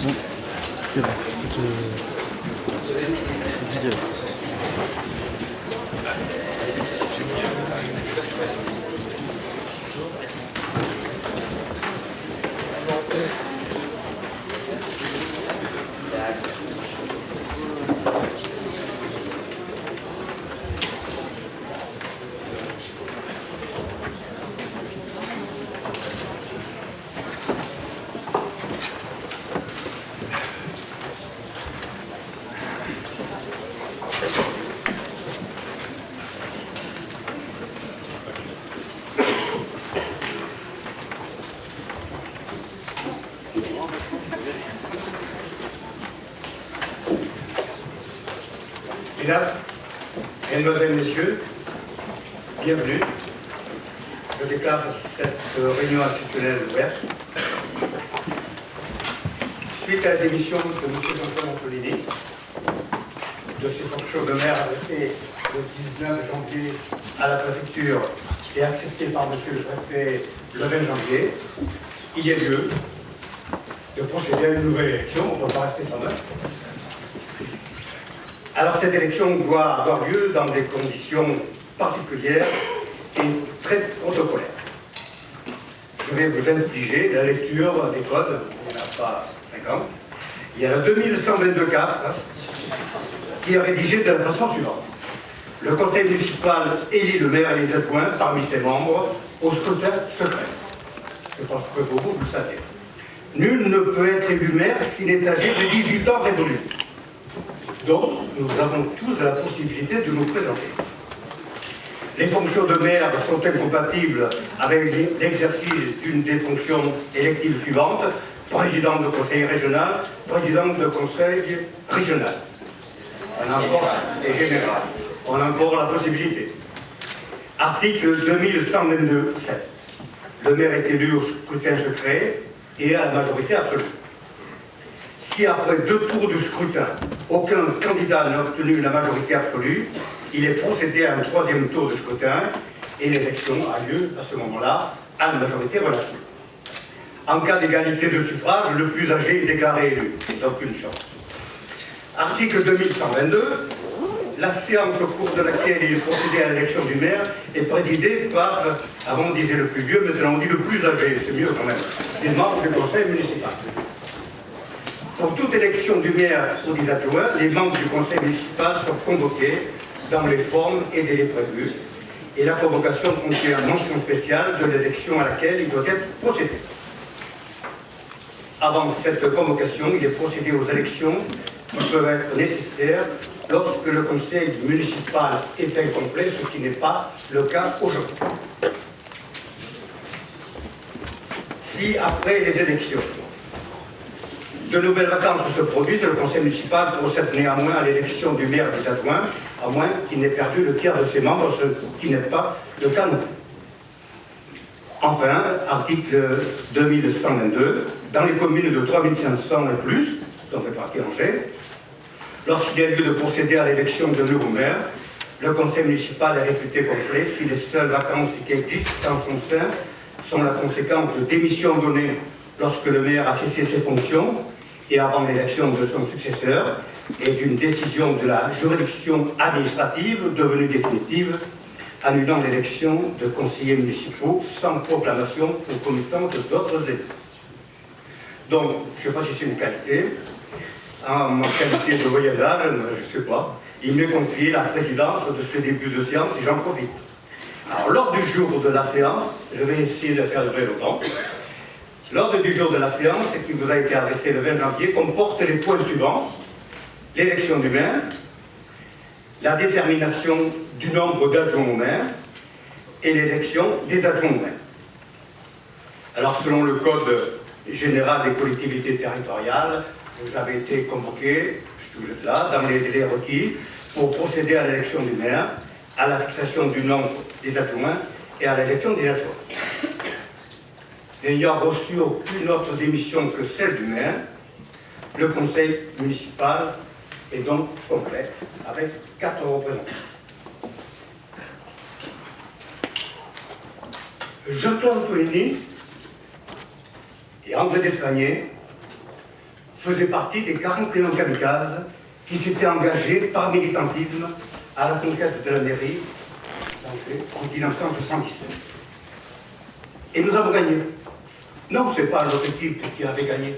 Bon, c'est bon. Vidéo. Mesdames, Mesdemoiselles, Messieurs, bienvenue. Je déclare cette réunion institutionnelle ouverte. Suite à la démission de M. Jean-Pierre Antonini, de ses fonctions de maire arrêtées le 19 janvier à la préfecture et acceptées par M. le préfet le 20 janvier, il y a lieu de procéder à une nouvelle élection. On ne peut pas rester sans œuvre. Alors cette élection doit avoir lieu dans des conditions particulières et très protocolaires. Je vais vous infliger la lecture des codes, il n'y en a pas 50. Il y a le 2122-4 qui est rédigé de la façon suivante. Le conseil municipal élit le maire et les adjoints parmi ses membres au scrutin secret. Je pense que pour vous, vous le savez. Nul ne peut être élu maire s'il est âgé de 18 ans révolus. Donc, nous avons tous la possibilité de nous présenter. Les fonctions de maire sont incompatibles avec l'exercice d'une des fonctions électives suivantes: président de conseil régional, président de conseil régional. On a encore, et général. On a encore la possibilité. Article 2122-7. Le maire est élu au scrutin secret et à la majorité absolue. Si après 2 tours du scrutin, aucun candidat n'a obtenu la majorité absolue, il est procédé à un 3e tour de scrutin et l'élection a lieu à ce moment-là à la majorité relative. En cas d'égalité de suffrage, le plus âgé est déclaré élu. Donc une chance. Article 2122. La séance au cours de laquelle il est procédé à l'élection du maire est présidée par, avant on disait le plus vieux, maintenant on dit le plus âgé, c'est mieux quand même, des membres du conseil municipal. Pour toute élection du maire ou des adjoints, les membres du conseil municipal sont convoqués dans les formes et délais prévus, et la convocation contient une mention spéciale de l'élection à laquelle il doit être procédé. Avant cette convocation, il est procédé aux élections qui peuvent être nécessaires lorsque le conseil municipal est incomplet, ce qui n'est pas le cas aujourd'hui. Si après les élections, de nouvelles vacances se produisent, le conseil municipal procède néanmoins à l'élection du maire et des adjoints, à moins qu'il n'ait perdu le tiers de ses membres, ce qui n'est pas le cas non plus. Enfin, article 2122, dans les communes de 3500 et plus, dont fait partie Angers, lorsqu'il y a lieu de procéder à l'élection de nouveaux maires, le conseil municipal est réputé complet si les seules vacances qui existent en son sein sont la conséquence de démissions données lorsque le maire a cessé ses fonctions et avant l'élection de son successeur, et d'une décision de la juridiction administrative devenue définitive, annulant l'élection de conseillers municipaux sans proclamation concomitante d'autres élus. Donc, je ne sais pas si c'est une qualité. En qualité de voyageur, je ne sais pas. Il m'est confié la présidence de ce début de séance et j'en profite. Alors, l'ordre du jour de la séance, je vais essayer de faire durer le temps. L'ordre du jour de la séance, qui vous a été adressé le 20 janvier, comporte les points suivants: l'élection du maire, la détermination du nombre d'adjoints au maire et l'élection des adjoints au maire. Alors, selon le Code général des collectivités territoriales, vous avez été convoqués, puisque vous êtes là, dans les délais requis pour procéder à l'élection du maire, à la fixation du nombre des adjoints et à l'élection des adjoints. N'ayant reçu aucune autre démission que celle du maire, le conseil municipal est donc complet, avec 4 représentants. Jean-Claude Antonini et André Despagnés faisait partie des 41 kamikazes qui s'étaient engagés par militantisme à la conquête de la mairie en 1977. Et nous avons gagné. Non, ce n'est pas notre équipe qui avait gagné.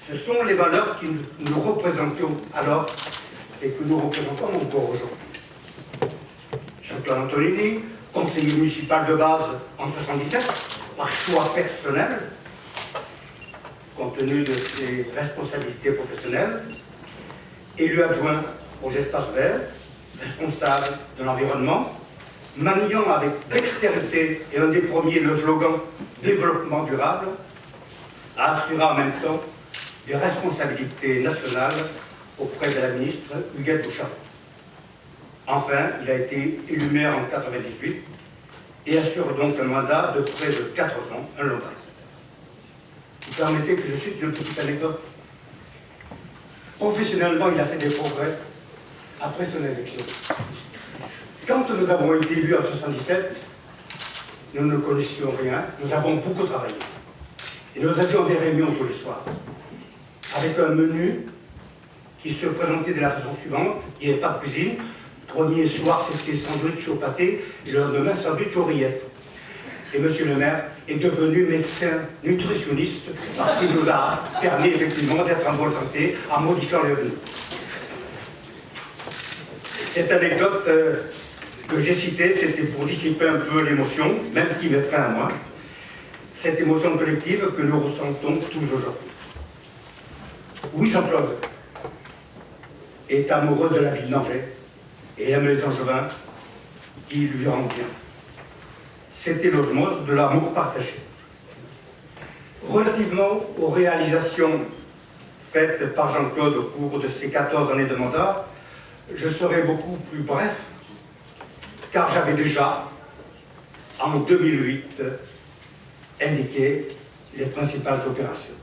Ce sont les valeurs que nous représentions alors et que nous représentons encore aujourd'hui. Jean-Claude Antonini, conseiller municipal de base en 1977, par choix personnel, compte tenu de ses responsabilités professionnelles, élu adjoint aux espaces verts, responsable de l'environnement, maniant avec dextérité et un des premiers le slogan « développement durable », assura en même temps des responsabilités nationales auprès de la ministre Huguette Bouchard. Enfin, il a été élu maire en 1998 et assure donc un mandat de près de 4 ans, un long mandat. Vous permettez que je cite une petite anecdote. Professionnellement, il a fait des progrès après son élection. Quand nous avons été élus en 1977, nous ne connaissions rien, nous avons beaucoup travaillé. Et nous avions des réunions tous les soirs, avec un menu qui se présentait de la façon suivante. Il n'y avait pas de cuisine. Le premier soir, c'était sandwich au pâté, et le lendemain, sandwich aux rillettes. Et monsieur le maire est devenu médecin nutritionniste parce qu'il nous a permis effectivement d'être en bonne santé en modifiant les menus. Cette anecdote que j'ai citée, c'était pour dissiper un peu l'émotion, même qui mettrait à moi, cette émotion collective que nous ressentons tous aujourd'hui. Oui, Jean-Claude est amoureux de la ville d'Angers et aime les Angevins qui lui rendent bien. C'était l'osmose de l'amour partagé. Relativement aux réalisations faites par Jean-Claude au cours de ses 14 années de mandat, je serai beaucoup plus bref, car j'avais déjà, en 2008, indiqué les principales opérations.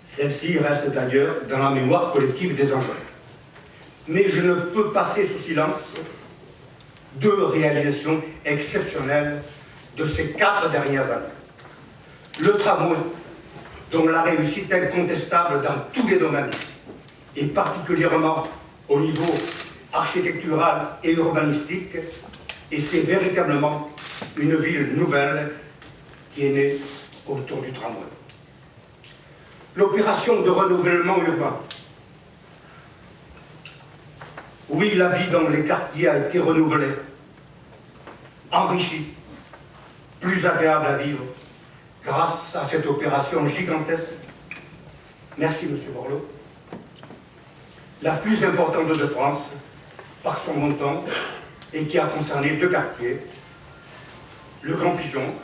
Celles-ci restent d'ailleurs dans la mémoire collective des Angevins. Mais je ne peux passer sous silence 2 réalisations exceptionnelles de ces 4 dernières années. Le tramway, dont la réussite incontestable dans tous les domaines, et particulièrement au niveau architectural et urbanistique, et c'est véritablement une ville nouvelle qui est née autour du tramway. L'opération de renouvellement urbain. Oui, la vie dans les quartiers a été renouvelée, enrichie, plus agréable à vivre, grâce à cette opération gigantesque. Merci, M. Borloo. La plus importante de France, par son montant, et qui a concerné 2 quartiers, le Grand Pigeon,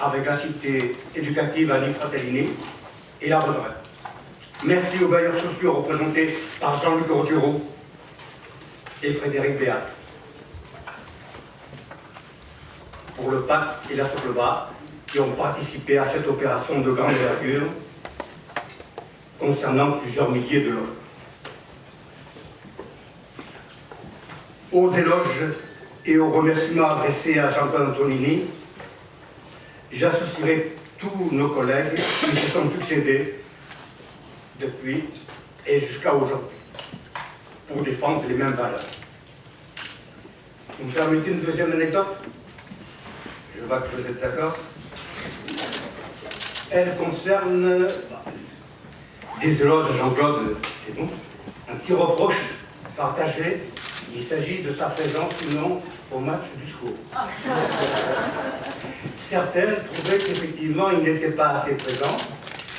avec la cité éducative Annie Fratellini, et la Roseraie. Merci aux bailleurs sociaux représentés par Jean-Luc Ordureau et Frédéric Béat. Pour le PAC et la Socleba, qui ont participé à cette opération de grande envergure concernant plusieurs milliers de logements. Aux éloges et aux remerciements adressés à Jean-Claude Antonini, j'associerai tous nos collègues qui se sont succédés depuis et jusqu'à aujourd'hui pour défendre les mêmes valeurs. Vous me permettez une deuxième anecdote? Je vois que vous êtes d'accord. Elle concerne des éloges de Jean-Claude, c'est bon. Un petit reproche partagé, il s'agit de sa présence ou non au match du SCO. Certaines trouvaient qu'effectivement il n'était pas assez présent,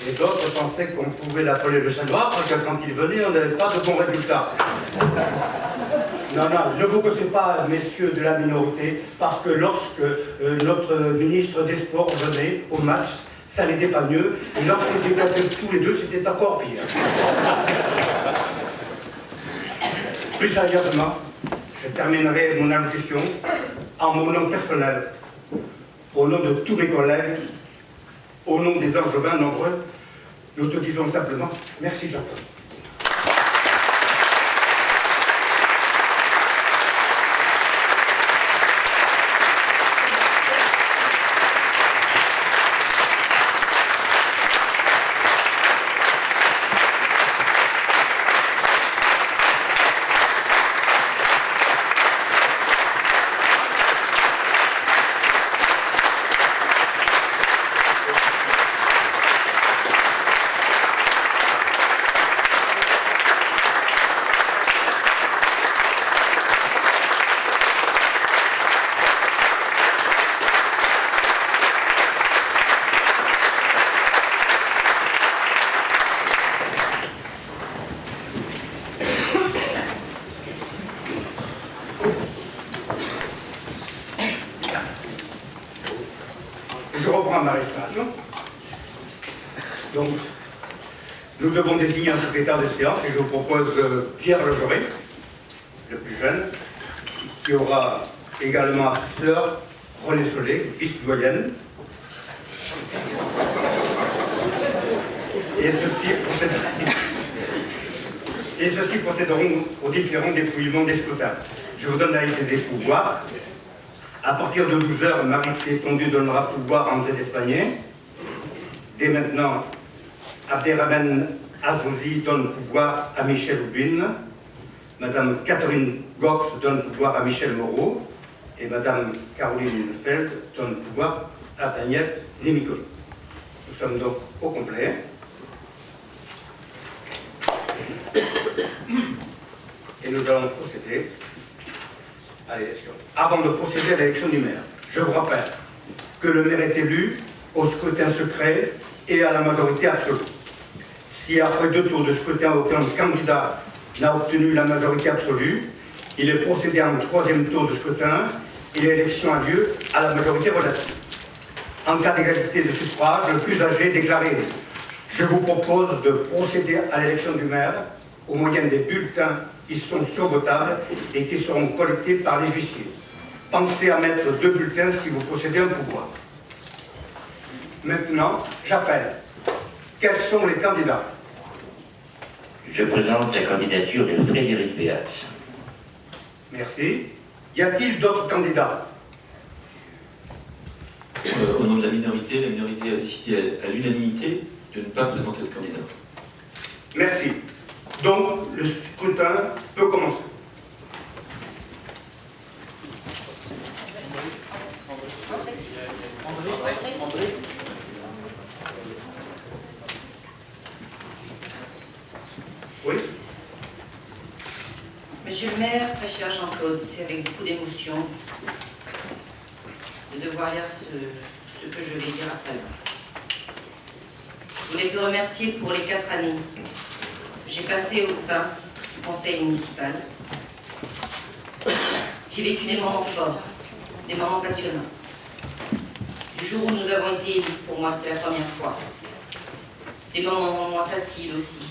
et d'autres pensaient qu'on pouvait l'appeler le chat noir parce que quand il venait, on n'avait pas de bons résultats. Non, non, ne vous cassez pas, messieurs de la minorité, parce que lorsque notre ministre des Sports venait au match, ça n'était pas mieux, et lorsqu'ils étaient tous les deux, c'était encore pire. Plus sérieusement, je terminerai mon allocution en mon nom personnel, au nom de tous mes collègues, au nom des Angevins nombreux, nous te disons simplement merci Jean-Claude. Nous devons désigner un secrétaire de séance et je vous propose Pierre Lejoret, le plus jeune, qui aura également sa sœur Renée Solé, vice-doyenne. Et ceux-ci procéderont aux différents dépouillements des scrutins. Je vous donne la liste des pouvoirs. À partir de 12 h, Marie-Étendue donnera pouvoir à André d'Espagné. Dès maintenant, Abderrahmane Azouzi donne pouvoir à Michel Houblin. Madame Catherine Gox donne pouvoir à Michel Moreau. Et Madame Caroline Feld donne pouvoir à Daniel Némicoli. Nous sommes donc au complet. Et nous allons procéder à l'élection. Avant de procéder à l'élection du maire, je vous rappelle que le maire est élu au scrutin secret et à la majorité absolue. Si après 2 tours de scrutin, aucun candidat n'a obtenu la majorité absolue, il est procédé à un 3e tour de scrutin et l'élection a lieu à la majorité relative. En cas d'égalité de suffrage, le plus âgé est déclaré. Je vous propose de procéder à l'élection du maire au moyen des bulletins qui sont sur vos tables et qui seront collectés par les huissiers. Pensez à mettre 2 bulletins si vous possédez un pouvoir. Maintenant, j'appelle. Quels sont les candidats? Je présente la candidature de Frédéric Véas. Merci. Y a-t-il d'autres candidats? Au nom de la minorité a décidé à l'unanimité de ne pas présenter de candidat. Merci. Donc, le scrutin peut commencer. Oui. Monsieur le maire, très cher Jean-Claude, c'est avec beaucoup d'émotion de devoir lire ce que je vais dire après. Je voulais te remercier pour les 4 années que j'ai passées au sein du conseil municipal. J'ai vécu des moments forts, des moments passionnants. Du jour où nous avons été élus, pour moi c'était la première fois. Des moments moins faciles aussi.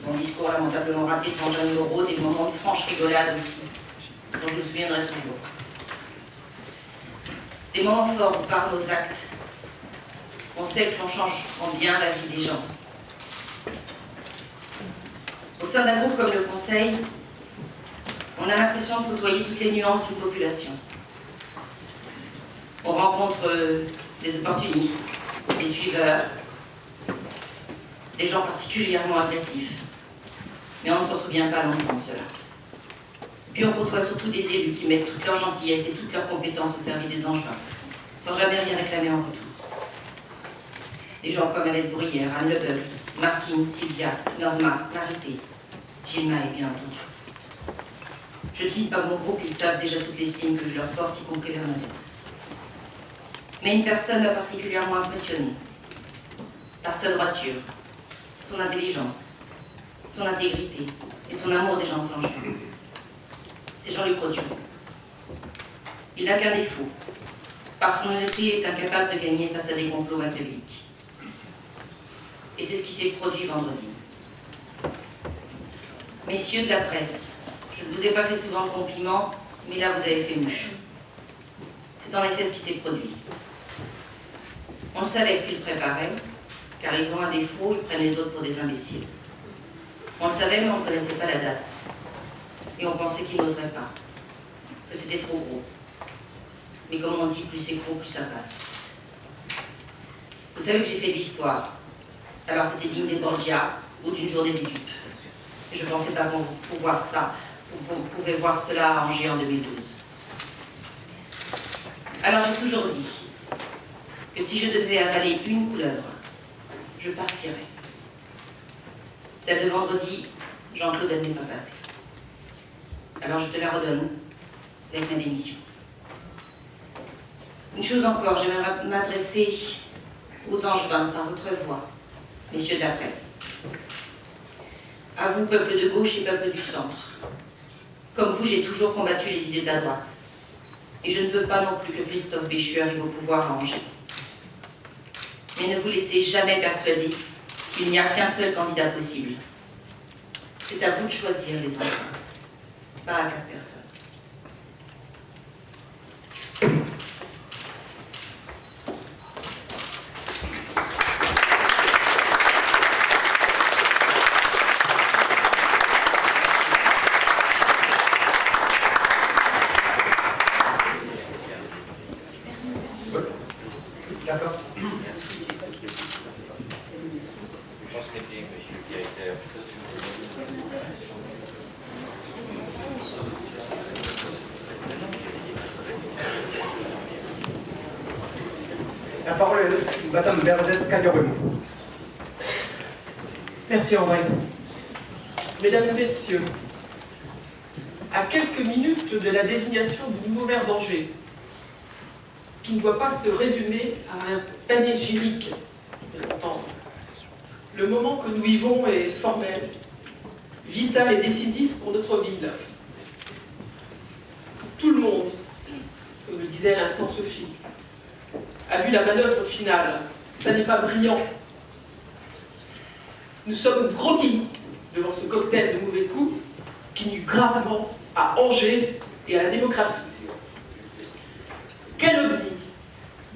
Mon discours lamentablement raté devant Jeanne Moreau, des moments de franche rigolade aussi, dont je me souviendrai toujours. Des moments forts par nos actes. On sait que l'on change en bien la vie des gens. Au sein d'un groupe comme le Conseil, on a l'impression de côtoyer toutes les nuances d'une population. On rencontre des opportunistes, des suiveurs, des gens particulièrement agressifs. Mais on ne s'en souvient pas longtemps de cela. Puis on côtoie surtout des élus qui mettent toute leur gentillesse et toutes leurs compétences au service des Angevins, sans jamais rien réclamer en retour. Des gens comme Annette Bruyère, Anne Lebeuil, Martine, Sylvia, Norma, Marité, Gilma et bien entendu. Je ne cite pas mon groupe, ils savent déjà toute l'estime que je leur porte, y compris Bernadette. Mais une personne m'a particulièrement impressionnée. Par sa droiture, son intelligence, son intégrité et son amour des gens de Angevin. C'est Jean-Luc Rothschild. Il n'a qu'un défaut. Par son honnêteté, il est incapable de gagner face à des complots machiavéliques. Et c'est ce qui s'est produit vendredi. Messieurs de la presse, je ne vous ai pas fait souvent de compliments, mais là vous avez fait mouche. C'est en effet ce qui s'est produit. On savait ce qu'ils préparaient, car ils ont un défaut, ils prennent les autres pour des imbéciles. On le savait, mais on ne connaissait pas la date. Et on pensait qu'ils n'oseraient pas, que c'était trop gros. Mais comme on dit, plus c'est gros, plus ça passe. Vous savez que j'ai fait de l'histoire. Alors c'était digne des Borgia ou d'une journée des dupes. Et je ne pensais pas pouvoir ça, vous pouvez voir cela à Angers en 2012. Alors j'ai toujours dit que si je devais avaler une couleuvre, je partirais. Celle de vendredi, Jean-Claude n'est pas passée. Alors je te la redonne avec ma démission. Une chose encore, j'aimerais m'adresser aux Angevins par votre voix, messieurs de la presse. À vous, peuple de gauche et peuple du centre. Comme vous, j'ai toujours combattu les idées de la droite. Et je ne veux pas non plus que Christophe Béchu arrive au pouvoir à Angers. Mais ne vous laissez jamais persuader Il n'y a qu'un seul candidat possible. C'est à vous de choisir, les enfants. Pas à 4 personnes. D'accord. Transmettez, monsieur le directeur. La parole est à Madame Bernadette Cagliarone. Merci André. Mesdames et messieurs, à quelques minutes de la désignation du nouveau maire d'Angers, qui ne doit pas se résumer à un panégyrique, bien entendu. Le moment que nous vivons est formel, vital et décisif pour notre ville. Tout le monde, comme le disait à l'instant Sophie, a vu la manœuvre finale. Ça n'est pas brillant. Nous sommes groggy devant ce cocktail de mauvais coups qui nuit gravement à Angers et à la démocratie. Calomnie,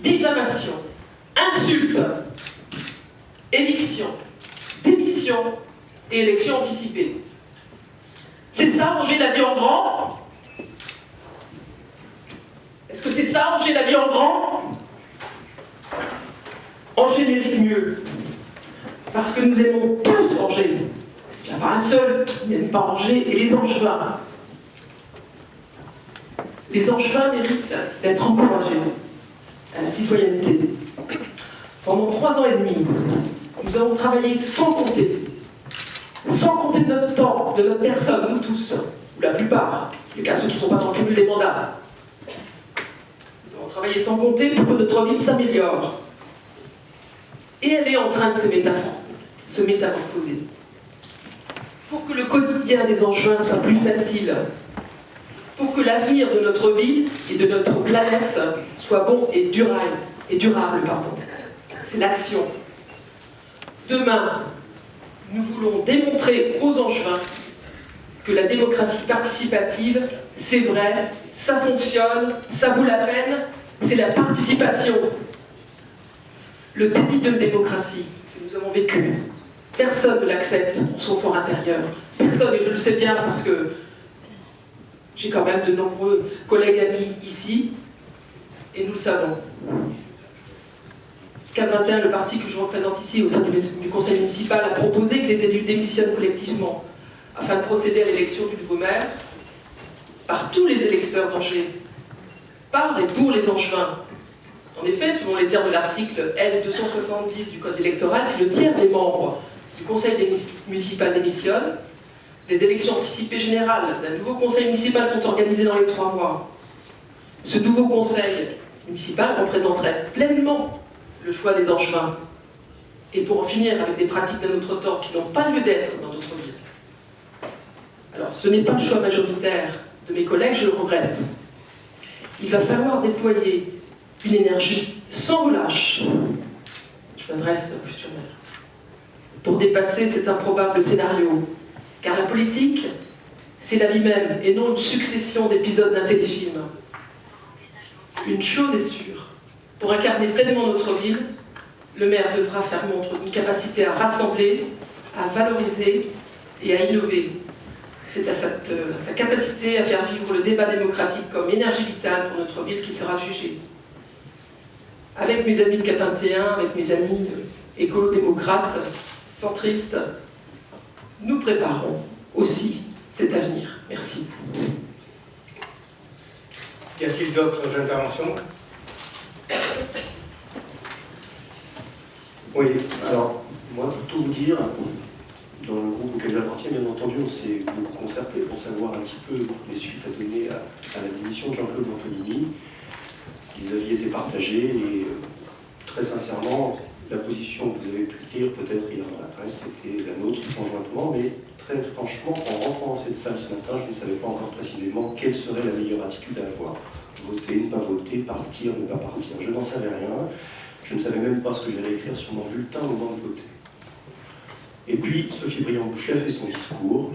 diffamation, insulte, éviction, démission et élection anticipée. C'est ça, Angers, la vie en grand? Est-ce que c'est ça, Angers, la vie en grand? Angers mérite mieux. Parce que nous aimons tous Angers. Il n'y a pas un seul qui n'aime pas Angers et les Angevins. Les Angevins méritent d'être encouragés à la citoyenneté. Pendant 3 ans et demi, nous avons travaillé sans compter de notre temps, de notre personne, nous tous, ou la plupart, en tout cas ceux qui ne sont pas dans le cumul des mandats. Nous avons travaillé sans compter pour que notre ville s'améliore. Et elle est en train de se métamorphoser. Pour que le quotidien des Angevins soit plus facile, pour que l'avenir de notre ville et de notre planète soit bon et durable. C'est l'action. Demain, nous voulons démontrer aux Angevins que la démocratie participative, c'est vrai, ça fonctionne, ça vaut la peine, c'est la participation. Le déni de démocratie que nous avons vécu, personne ne l'accepte en son fort intérieur. Personne, et je le sais bien parce que j'ai quand même de nombreux collègues amis ici, et nous le savons. CAP21, le parti que je représente ici au sein du conseil municipal, a proposé que les élus démissionnent collectivement afin de procéder à l'élection du nouveau maire par tous les électeurs d'Angers, par et pour les Angevins. En effet, selon les termes de l'article L270 du Code électoral, si le tiers des membres du conseil municipal démissionnent, des élections anticipées générales d'un nouveau conseil municipal sont organisées dans les 3 mois. Ce nouveau conseil municipal représenterait pleinement le choix des Angevins. Et pour en finir avec des pratiques d'un autre temps qui n'ont pas lieu d'être dans notre ville. Alors, ce n'est pas le choix majoritaire de mes collègues, je le regrette. Il va falloir déployer une énergie sans relâche, je m'adresse au futur maire, pour dépasser cet improbable scénario. Car la politique, c'est la vie même, et non une succession d'épisodes d'un téléfilm. Une chose est sûre, pour incarner pleinement notre ville, le maire devra faire montre d'une capacité à rassembler, à valoriser et à innover. C'est à sa capacité à faire vivre le débat démocratique comme énergie vitale pour notre ville qui sera jugée. Avec mes amis de CAP21, avec mes amis écolo-démocrates, centristes, nous préparons aussi cet avenir. Merci. Y a-t-il d'autres interventions? Oui. Alors, moi, pour tout vous dire, dans le groupe auquel j'appartiens, bien entendu, on s'est beaucoup concerté pour savoir un petit peu les suites à donner à la démission de Jean-Claude Antonini. Les avis étaient partagés et très sincèrement, la position que vous avez pu lire peut-être hier dans la presse, c'était la nôtre conjointement, mais très franchement, en rentrant dans cette salle ce matin, je ne savais pas encore précisément quelle serait la meilleure attitude à avoir. Voter, ne pas voter, partir, ne pas partir. Je n'en savais rien. Je ne savais même pas ce que j'allais écrire sur mon bulletin au moment de voter. Et puis, Sophie Briand-Boucher a fait son discours.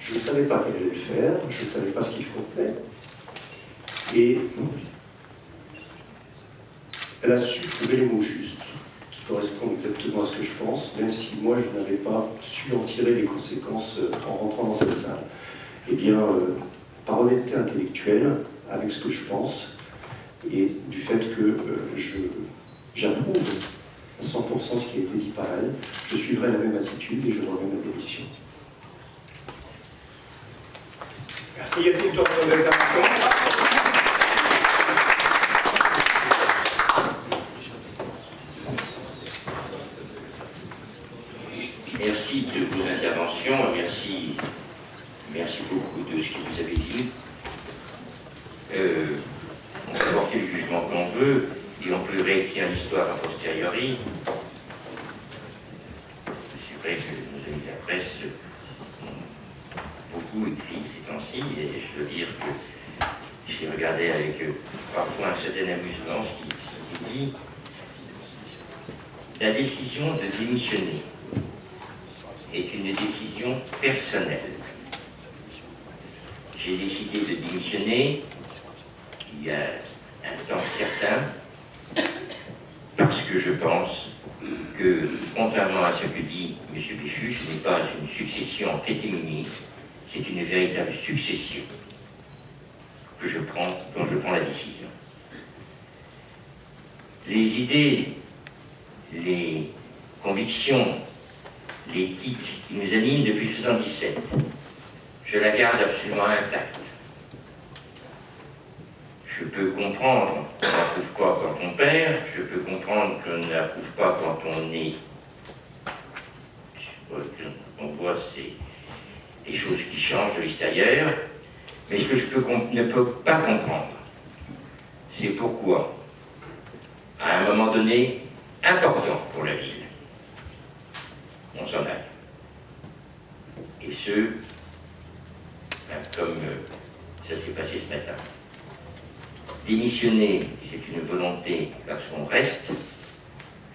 Je ne savais pas qu'elle allait le faire, je ne savais pas ce qu'il contenait. Et elle a su trouver les mots justes, qui correspondent exactement à ce que je pense, même si moi, je n'avais pas su en tirer les conséquences en rentrant dans cette salle. Eh bien, par honnêteté intellectuelle, avec ce que je pense, et du fait que j'approuve à 100% ce qui a été dit par elle, je suivrai la même attitude et je remets ma démission. Merci. Y a-t-il d'autres interventions? Merci de vos interventions, merci beaucoup de ce que vous avez dit. On peut porter le jugement qu'on veut, et on peut réécrire l'histoire a posteriori. C'est vrai que nos amis de la presse ont beaucoup écrit ces temps-ci, et je dois dire que j'ai regardé avec parfois un certain amusement ce qui dit. La décision de démissionner est une décision personnelle. J'ai décidé de démissionner il y a un temps certain parce que je pense que, contrairement à ce que dit M. Péchu, ce n'est pas une succession en catégorie, c'est une véritable succession que je prends quand je prends la décision. Les idées, les convictions, l'éthique qui nous anime depuis 1977, je la garde absolument intacte. Je peux comprendre qu'on n'approuve pas quand on perd, je peux comprendre qu'on n'approuve pas quand on voit des choses qui changent de l'extérieur, mais ce que je ne peux pas comprendre, c'est pourquoi, à un moment donné, important pour la ville, on s'en aille. Et comme ça s'est passé ce matin. Démissionner, c'est une volonté lorsqu'on reste,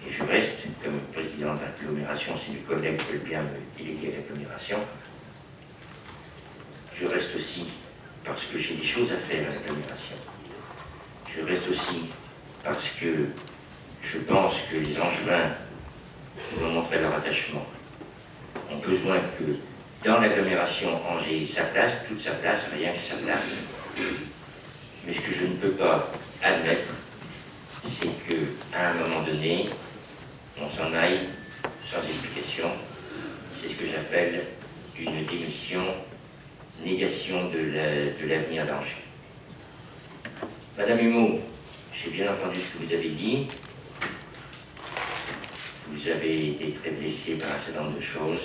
et je reste comme président de l'agglomération, si mes collègues veulent bien me déléguer à l'agglomération. Je reste aussi parce que j'ai des choses à faire à l'agglomération. Je reste aussi parce que je pense que les Angevins qui vont montrer leur attachement ont besoin que dans l'agglomération Angers ait sa place, toute sa place, rien que sa place. Mais ce que je ne peux pas admettre, c'est qu'à un moment donné, on s'en aille sans explication. C'est ce que j'appelle une démission, négation de l'avenir d'Angers. Madame Humeau, j'ai bien entendu ce que vous avez dit. Vous avez été très blessée par un certain nombre de choses.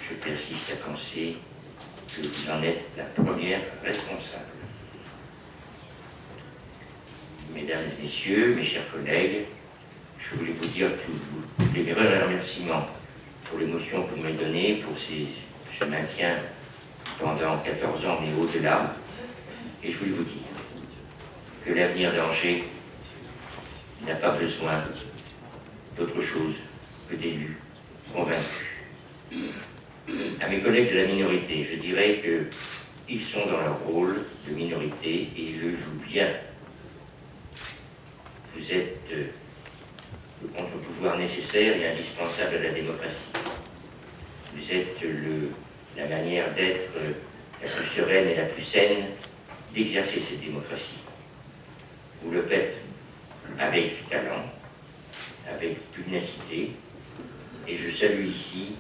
Je persiste à penser que vous en êtes la première responsable. Mesdames et messieurs, mes chers collègues, je voulais vous dire tous les remerciements pour l'émotion que vous m'avez donnée, pour ces je maintiens pendant 14 ans, mais au-delà. Et je voulais vous dire que l'avenir d'Angers n'a pas besoin d'autre chose que d'élus convaincus. À mes collègues de la minorité, je dirais qu'ils sont dans leur rôle de minorité et ils le jouent bien. Vous êtes le contre-pouvoir nécessaire et indispensable à la démocratie. Vous êtes la manière d'être la plus sereine et la plus saine d'exercer cette démocratie. Vous le faites avec talent, avec pugnacité, et je salue ici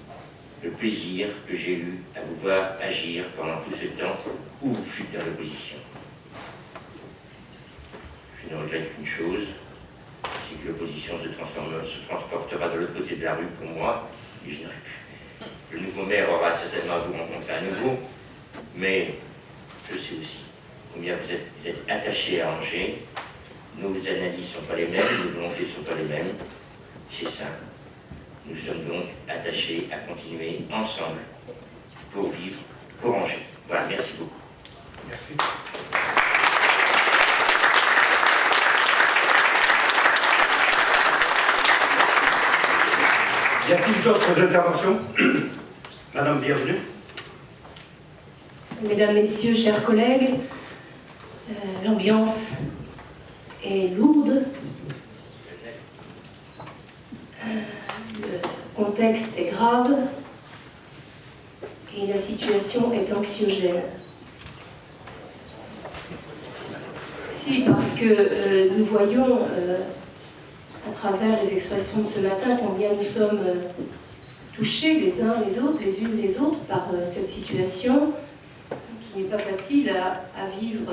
le plaisir que j'ai eu à vous voir agir pendant tout ce temps où vous fûtes dans l'opposition. Je ne regrette qu'une chose, c'est que l'opposition se transportera de l'autre côté de la rue pour moi, et je n'aurai plus. Le nouveau maire aura certainement à vous rencontrer à nouveau, mais je sais aussi combien vous êtes attachés à Angers. Nos analyses ne sont pas les mêmes, nos volontés ne sont pas les mêmes. C'est simple. Nous sommes donc attachés à continuer ensemble pour vivre, pour Angers. Voilà, merci beaucoup. Merci. Y a-t-il d'autres interventions? Madame, bienvenue. Mesdames, Messieurs, chers collègues, l'ambiance est lourde, le contexte est grave et la situation est anxiogène. Si, parce que nous voyons à travers les expressions de ce matin combien nous sommes touchés les uns les autres, les unes les autres par cette situation qui n'est pas facile à vivre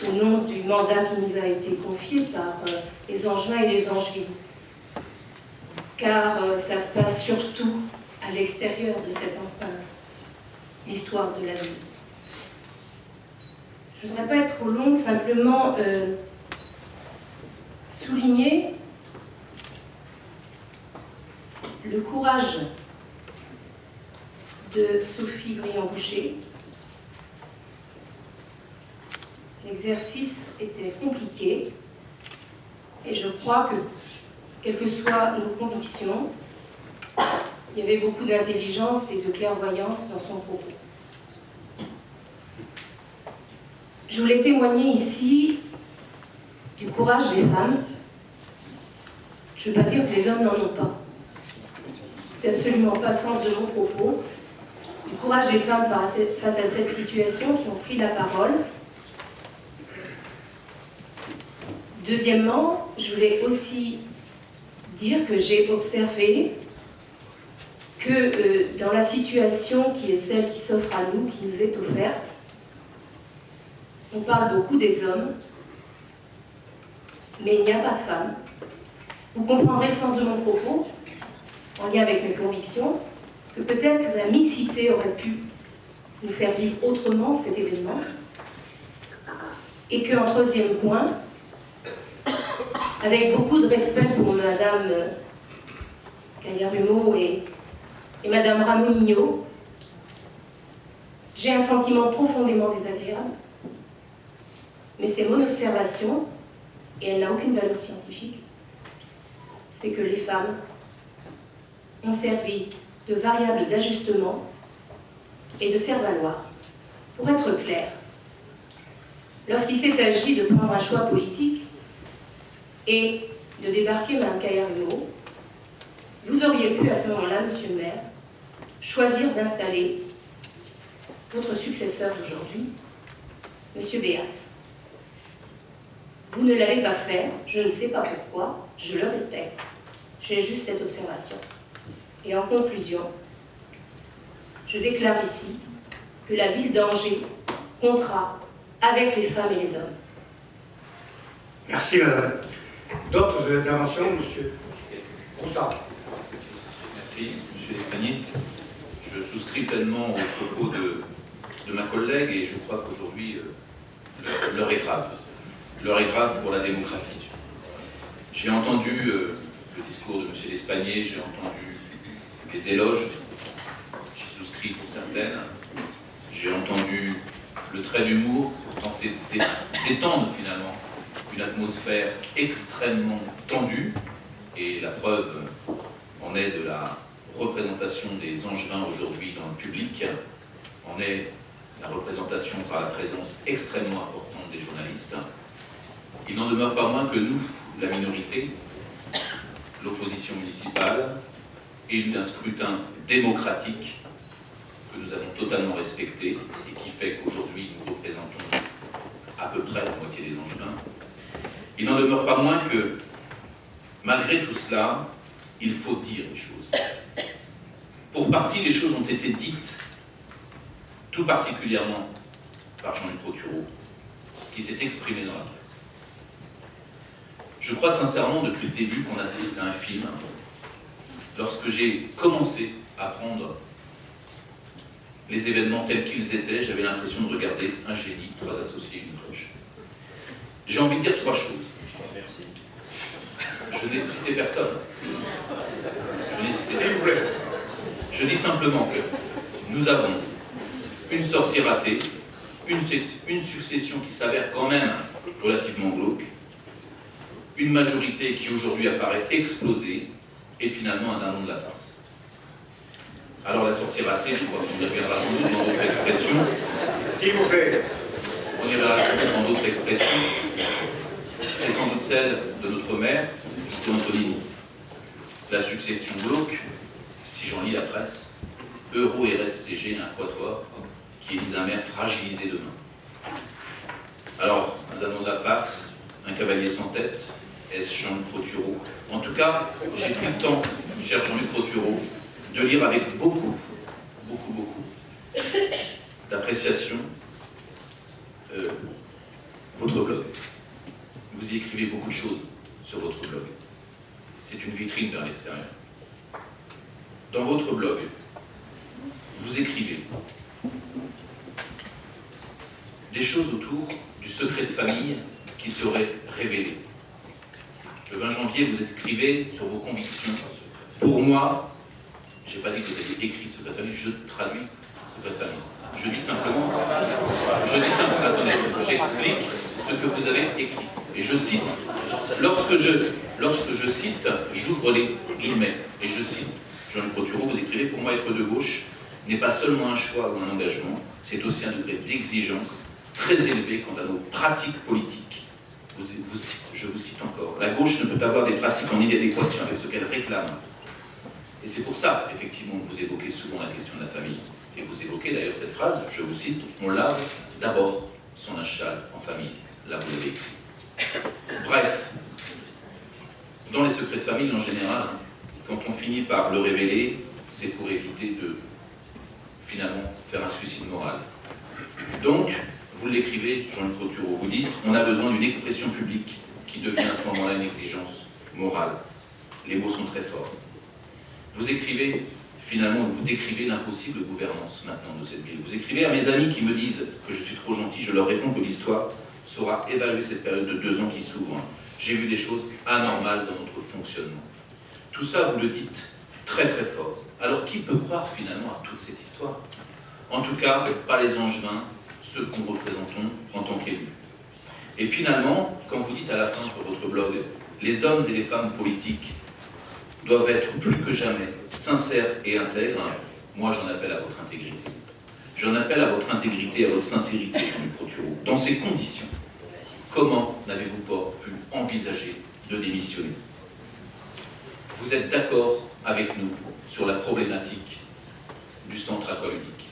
au nom du mandat qui nous a été confié par les Angevins et les Angevines. Car ça se passe surtout à l'extérieur de cette enceinte, l'histoire de la vie. Je ne voudrais pas être trop longue, simplement souligner le courage de Sophie Briand-Boucher. L'exercice était compliqué et je crois que, quelles que soient nos convictions, il y avait beaucoup d'intelligence et de clairvoyance dans son propos. Je voulais témoigner ici du courage des femmes. Je ne veux pas dire que les hommes n'en ont pas. C'est absolument pas le sens de mon propos. Du courage des femmes face à cette situation qui ont pris la parole. Deuxièmement, je voulais aussi dire que j'ai observé que dans la situation qui est celle qui s'offre à nous, qui nous est offerte, on parle beaucoup des hommes, mais il n'y a pas de femmes. Vous comprendrez le sens de mon propos, en lien avec mes convictions, que peut-être la mixité aurait pu nous faire vivre autrement cet événement, et qu'en troisième point, avec beaucoup de respect pour Madame Caillat-Rumeau et Madame Ramonigno, j'ai un sentiment profondément désagréable, mais c'est mon observation, et elle n'a aucune valeur scientifique, c'est que les femmes ont servi de variable d'ajustement et de faire valoir. Pour être clair, lorsqu'il s'est agi de prendre un choix politique et de débarquer Mme Caillat-Rumeau, vous auriez pu à ce moment-là, Monsieur le maire, choisir d'installer votre successeur d'aujourd'hui, Monsieur Béas. Vous ne l'avez pas fait, je ne sais pas pourquoi, je le respecte. J'ai juste cette observation. Et en conclusion, je déclare ici que la ville d'Angers comptera avec les femmes et les hommes. Merci, madame. D'autres interventions, monsieur Roussard. Merci, monsieur l'Espagnier. Je souscris pleinement au propos de ma collègue et je crois qu'aujourd'hui, l'heure est grave. L'heure est grave pour la démocratie. J'ai entendu le discours de monsieur l'Espagnier, j'ai entendu les éloges, j'y souscris pour certaines. J'ai entendu le trait d'humour pour tenter d'étendre finalement une atmosphère extrêmement tendue. Et la preuve en est de la représentation des Angevins aujourd'hui dans le public, en est la représentation par la présence extrêmement importante des journalistes. Il n'en demeure pas moins que nous, la minorité, l'opposition municipale, élue d'un scrutin démocratique que nous avons totalement respecté et qui fait qu'aujourd'hui nous représentons à peu près la moitié des Angevins. Il n'en demeure pas moins que, malgré tout cela, il faut dire les choses. Pour partie, les choses ont été dites, tout particulièrement par Jean-Luc Protureau, qui s'est exprimé dans la presse. Je crois sincèrement depuis le début qu'on assiste à un film. Lorsque j'ai commencé à prendre les événements tels qu'ils étaient, j'avais l'impression de regarder un génie, trois associés, une cloche. J'ai envie de dire trois choses. Merci. Je n'ai cité personne. Je n'ai cité personne. Je dis simplement que nous avons une sortie ratée, une succession qui s'avère quand même relativement glauque, une majorité qui aujourd'hui apparaît explosée, et finalement un amont de la farce. Alors la sortie ratée, je crois qu'on y reviendra sans doute dans d'autres expressions. S'il vous plaît. On y reviendra sans doute dans d'autres expressions. C'est sans doute celle de notre mère, Antonini. La succession glauque, si j'en lis la presse, Euro et RSCG, un quatuor qui élise un maire fragilisé demain. Alors, un Danon de la farce, un cavalier sans tête, est-ce Jean-Luc Protureau? En tout cas, j'ai pris le temps, cher Jean-Luc Protureau, de lire avec beaucoup d'appréciation votre blog. Vous y écrivez beaucoup de choses sur votre blog. C'est une vitrine vers l'extérieur. Dans votre blog, vous écrivez des choses autour du secret de famille qui serait révélé. Le 20 janvier, vous écrivez sur vos convictions. Pour moi, je n'ai pas dit que vous aviez écrit secret de famille, je traduis secret de famille. Je dis simplement, attendez, j'explique ce que vous avez écrit. Et je cite, lorsque je cite, j'ouvre les guillemets, et je cite. Jean-Luc Protureau, vous écrivez, pour moi être de gauche n'est pas seulement un choix ou un engagement, c'est aussi un degré d'exigence très élevé quant à nos pratiques politiques. Je vous cite encore, la gauche ne peut avoir des pratiques en inadéquation avec ce qu'elle réclame. Et c'est pour ça, effectivement, que vous évoquez souvent la question de la famille. Et vous évoquez d'ailleurs cette phrase, je vous cite, on lave d'abord son linge sale en famille. Là, vous l'avez écrit. Bref, dans les secrets de famille, en général, quand on finit par le révéler, c'est pour éviter de, finalement, faire un suicide moral. Donc, vous l'écrivez, Jean-Luc Protureau, vous dites, on a besoin d'une expression publique qui devient à ce moment-là une exigence morale. Les mots sont très forts. Vous écrivez, finalement, vous décrivez l'impossible gouvernance maintenant de cette ville. Vous écrivez à mes amis qui me disent que je suis trop gentil, je leur réponds que l'histoire saura évaluer cette période de 2 ans qui s'ouvre. J'ai vu des choses anormales dans notre fonctionnement. Tout ça, vous le dites très très fort. Alors qui peut croire finalement à toute cette histoire? En tout cas, pas les Angevins, ceux que nous représentons en tant qu'élus. Et finalement, quand vous dites à la fin sur votre blog, les hommes et les femmes politiques doivent être plus que jamais sincères et intègres, moi j'en appelle à votre intégrité. J'en appelle à votre intégrité, à votre sincérité, Jean-Luc Protureau. Dans ces conditions, comment n'avez-vous pas pu envisager de démissionner? Vous êtes d'accord avec nous sur la problématique du centre aqualudique.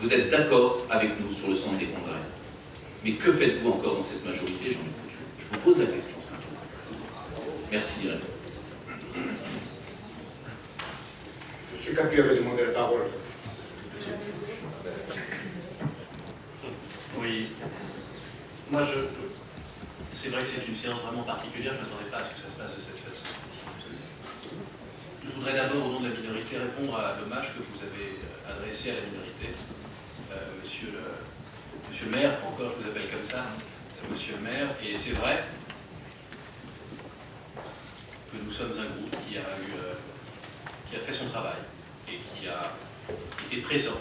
Vous êtes d'accord avec nous sur le centre des congrès. Mais que faites-vous encore dans cette majorité, Jean-Luc Protureau? Je vous pose la question. Merci, Irène. M. Capu avait demandé la parole. Oui. Moi, c'est vrai que c'est une séance vraiment particulière, je ne m'attendais pas à ce que ça se passe de cette façon. Je voudrais d'abord, au nom de la minorité, répondre à l'hommage que vous avez adressé à la minorité. Monsieur le maire, encore je vous appelle comme ça, monsieur le maire, et c'est vrai que nous sommes un groupe qui a fait son travail et qui a été présent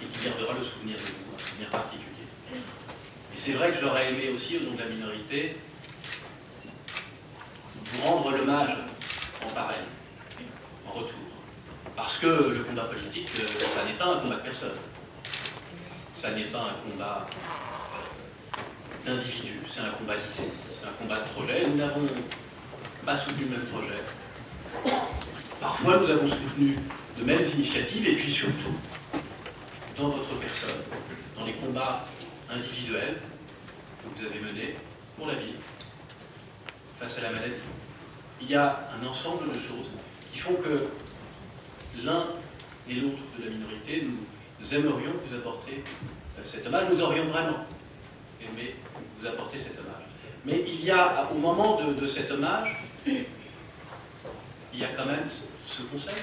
et qui gardera le souvenir de vous, un souvenir particulier. Et c'est vrai que j'aurais aimé aussi, au nom de la minorité, vous rendre l'hommage en pareil, en retour. Parce que le combat politique, ça n'est pas un combat de personne. Ça n'est pas un combat d'individus, c'est un combat d'idées, c'est un combat de projet. Nous n'avons pas soutenu le même projet. Parfois, nous avons soutenu de mêmes initiatives, et puis surtout, dans votre personne, dans les combats individuels que vous avez menés pour la ville, face à la maladie. Il y a un ensemble de choses qui font que l'un et l'autre de la minorité, nous aimerions vous apporter cet hommage. Nous aurions vraiment aimé vous apporter cet hommage. Mais il y a, au moment de cet hommage, il y a quand même ce conseil,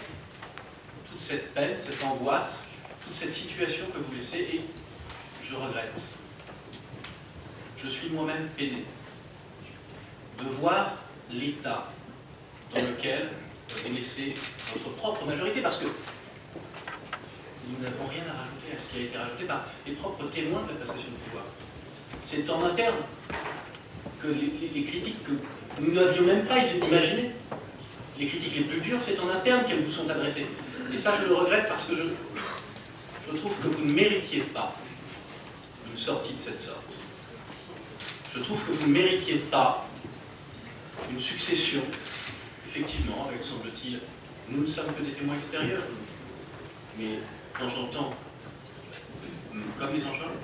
toute cette peine, cette angoisse, toute cette situation que vous laissez, et je regrette. Je suis moi-même peiné de voir l'état dans lequel vous laissez votre propre majorité, parce que nous n'avons rien à rajouter à ce qui a été rajouté par les propres témoins de la passation de pouvoir. C'est en interne que les critiques que nous n'avions même pas imaginées les critiques les plus dures, c'est en interne qu'elles vous sont adressées. Et ça, je le regrette parce que je trouve que vous ne méritiez pas une sortie de cette sorte. Je trouve que vous ne méritiez pas une succession, effectivement, avec, semble-t-il, nous ne sommes que des témoins extérieurs. Mais quand j'entends, comme les Angevins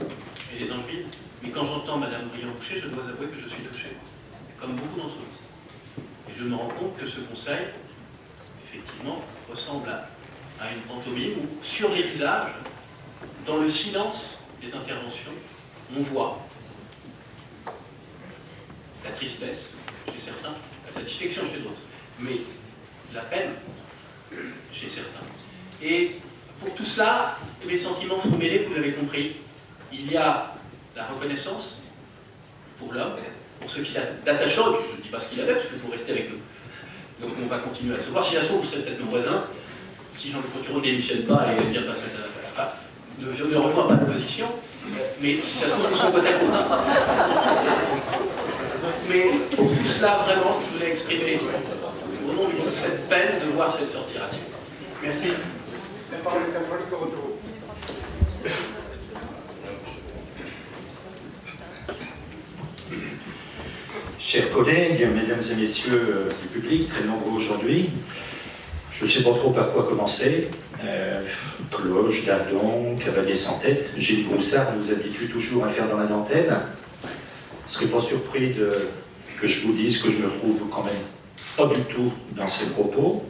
et les Angevines, mais quand j'entends Madame Briand-Boucher, je dois avouer que je suis touché, comme beaucoup d'entre vous. Et je me rends compte que ce conseil, effectivement, ressemble à une pantomime où, sur les visages, dans le silence des interventions, on voit la tristesse chez certains, la satisfaction chez d'autres, mais la peine chez certains. Et pour tout cela, les sentiments sont mêlés, vous l'avez compris. Il y a la reconnaissance pour l'homme, pour ce qu'il a d'attachant, je ne dis pas ce qu'il avait, parce que vous restez avec nous. Donc on va continuer à se voir. Si ça se trouve, vous serez peut-être nos voisins. Si Jean-Luc Coutureau ne démissionne pas et vient pas se mettre à la fin, ne rejoint pas l'opposition, mais si ça se trouve, ils sont peut-être. Mais pour tout cela, vraiment, je voulais exprimer au nom de cette peine de voir cette sortie ratée. Merci. La parole est à Jean-Luc Coutureau. Chers collègues, mesdames et messieurs du public, très nombreux aujourd'hui, je ne sais pas trop par quoi commencer. Cloche, dindon, cavalier sans tête, Gilles Broussard nous habitue toujours à faire dans la dentelle. Je ne serais pas surpris que je vous dise que je me retrouve quand même pas du tout dans ces propos.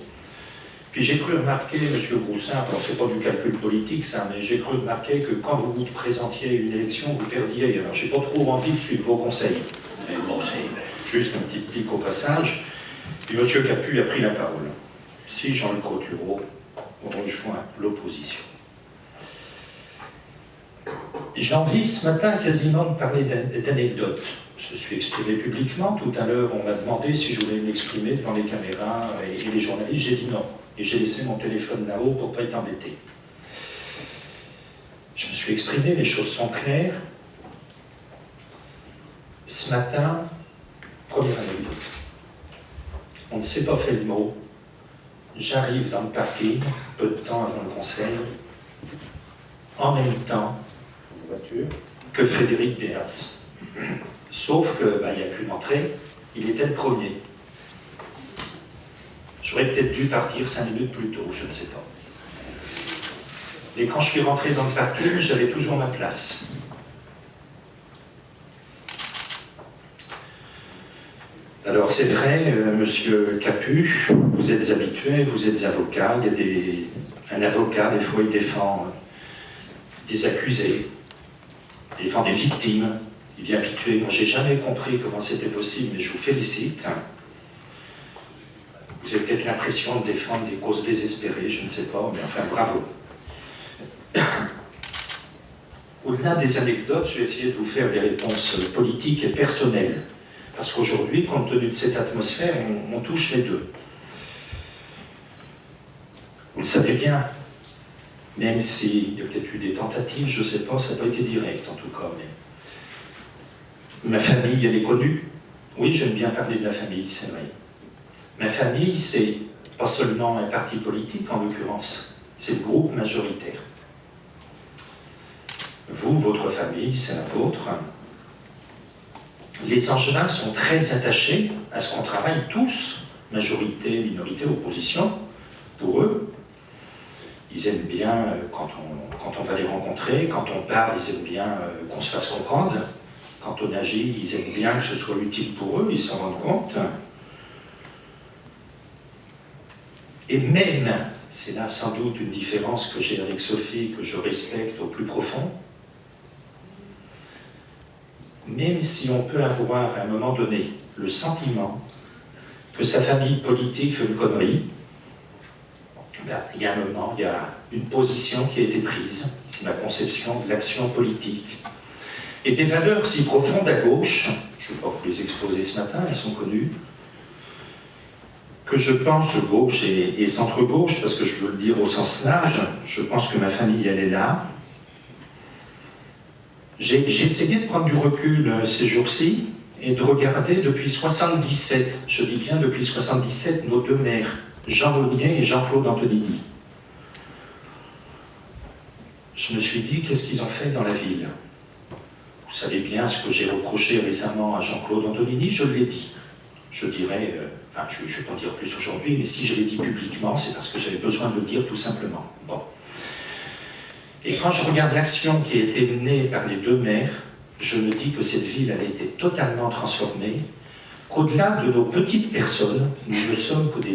Puis j'ai cru remarquer, monsieur Broussard, alors c'est pas du calcul politique ça, mais j'ai cru remarquer que quand vous vous présentiez à une élection, vous perdiez. Alors j'ai pas trop envie de suivre vos conseils. Mais bon, c'est juste un petit pic au passage. Puis monsieur Capu a pris la parole. Si Jean-Luc Coutureau rejoint l'opposition. J'ai envie ce matin quasiment de parler d'anecdotes. Je suis exprimé publiquement. Tout à l'heure, on m'a demandé si je voulais m'exprimer devant les caméras et les journalistes. J'ai dit non. Et j'ai laissé mon téléphone là-haut pour ne pas être embêté. Je me suis exprimé, les choses sont claires. Ce matin, première anecdote. On ne s'est pas fait le mot. J'arrive dans le parking, peu de temps avant le conseil, en même temps que Frédéric Beertz. Sauf que, il n'y a plus d'entrée, il était le premier. J'aurais peut-être dû partir 5 minutes plus tôt, je ne sais pas. Et quand je suis rentré dans le parking, j'avais toujours ma place. Alors c'est vrai, monsieur Capu, vous êtes habitué, vous êtes avocat, un avocat, des fois, il défend des accusés, il défend des victimes, il est habitué. Moi, j'ai jamais compris comment c'était possible, mais je vous félicite. Vous avez peut-être l'impression de défendre des causes désespérées, je ne sais pas, mais enfin, bravo. Au-delà des anecdotes, je vais essayer de vous faire des réponses politiques et personnelles. Parce qu'aujourd'hui, compte tenu de cette atmosphère, on touche les deux. Vous le savez bien, même s'il y a peut-être eu des tentatives, je ne sais pas, ça n'a pas été direct en tout cas. Mais ma famille, elle est connue. Oui, j'aime bien parler de la famille, c'est vrai. Ma famille, c'est pas seulement un parti politique en l'occurrence, c'est le groupe majoritaire. Vous, votre famille, c'est la vôtre. Les Angevins sont très attachés à ce qu'on travaille tous, majorité, minorité, opposition, pour eux. Ils aiment bien, quand on va les rencontrer, quand on parle, ils aiment bien qu'on se fasse comprendre. Quand on agit, ils aiment bien que ce soit utile pour eux, ils s'en rendent compte. Et même, c'est là sans doute une différence que j'ai avec Sophie, que je respecte au plus profond, même si on peut avoir à un moment donné le sentiment que sa famille politique fait une connerie, il y a un moment, il y a une position qui a été prise, c'est ma conception de l'action politique. Et des valeurs si profondes à gauche, je ne vais pas vous les exposer ce matin, elles sont connues, que je pense gauche et centre-gauche, parce que je veux le dire au sens large, je pense que ma famille, elle est là. J'ai essayé de prendre du recul ces jours-ci, et de regarder depuis 77, je dis bien depuis 77, nos deux maires, Jean Monnier et Jean-Claude Antonini. Je me suis dit, qu'est-ce qu'ils ont fait dans la ville? Vous savez bien ce que j'ai reproché récemment à Jean-Claude Antonini, je l'ai dit. Je dirais, enfin, je ne vais pas dire plus aujourd'hui, mais si je l'ai dit publiquement, c'est parce que j'avais besoin de le dire tout simplement. Bon. Et quand je regarde l'action qui a été menée par les deux maires, je me dis que cette ville a été totalement transformée, qu'au-delà de nos petites personnes, nous ne sommes que des